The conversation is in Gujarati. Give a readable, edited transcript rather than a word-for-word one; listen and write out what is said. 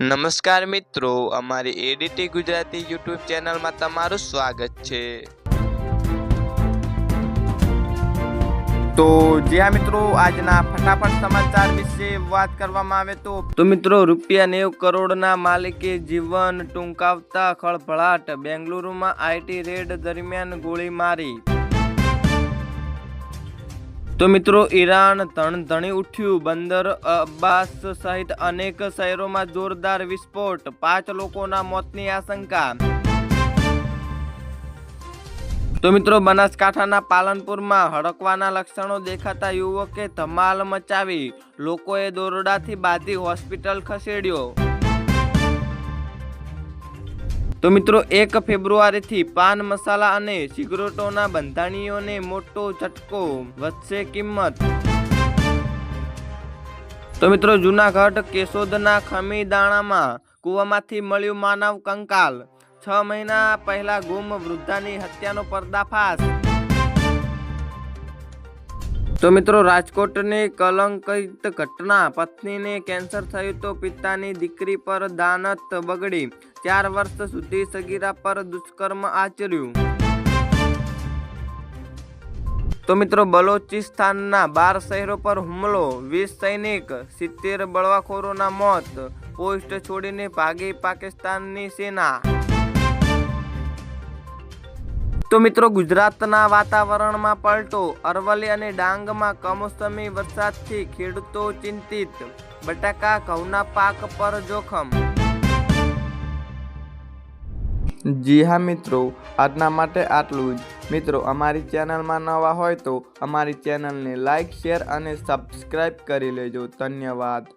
નમસ્કાર મિત્રો, અમારી એડીટી ગુજરાતી યુટ્યુબ ચેનલમાં તમારું સ્વાગત છે। તો જ્યાં મિત્રો આજના ફટાફટ સમાચાર વિશે વાત કરવામાં આવે તો મિત્રો ₹90 કરોડના માલિકે જીવન ટૂંકાવતા ખળભળાટ। બેંગલુરુમાં આઈટી રેડ દરમિયાન ગોળી મારી। તો મિત્રો ઈરાન ધણધણી ઉઠ્યું। બંદર અબ્બાસ સહિત અનેક શહેરોમાં જોરદાર વિસ્ફોટ। 5 લોકોના મોતની આશંકા। તો મિત્રો બનાસકાંઠાના પાલનપુરમાં હડકવાના લક્ષણો દેખાતા યુવકે ધમાલ મચાવી। લોકોએ દોરડાથી બાંધી હોસ્પિટલ ખસેડ્યો। તો મિત્રો 1 ફેબ્રુઆરીથી પાન મસાલા અને સિગરેટોના બંધાણીઓને મોટો ઝટકો, વધશે કિંમત। તો મિત્રો જૂનાગઢ કેશોદના ખમીદાણામાં કૂવામાંથી મળ્યું માનવ કંકાલ। 6 મહિના પહેલા ગુમ વૃદ્ધાની હત્યાનો પર્દાફાશ। તો મિત્રો રાજકોટની કલંકિત ઘટના। પત્નીને કેન્સર થયું તો પિતાની દીકરી પર દાનત બગડી। 4 વર્ષ સુધી સગીરા પર દુષ્કર્મ આચર્યું। તો મિત્રો બલોચિસ્તાનના 12 શહેરો પર હુમલો। 20 સૈનિક 70 બળવાખોરોના મોત। પોસ્ટ છોડીને ભાગી પાકિસ્તાનની સેના। તો મિત્રો ગુજરાતના વાતાવરણમાં પલટો। અરવલ્લી અને ડાંગમાં કમોસમી વરસાદથી ખેડૂતો ચિંતિત। બટાકા ઘઉંના પાક પર જોખમ। જી હા મિત્રો, આજના માટે આટલું જ। મિત્રો અમારી ચેનલમાં નવા હોય તો અમારી ચેનલને લાઈક, શેર અને સબસ્ક્રાઈબ કરી લેજો। ધન્યવાદ।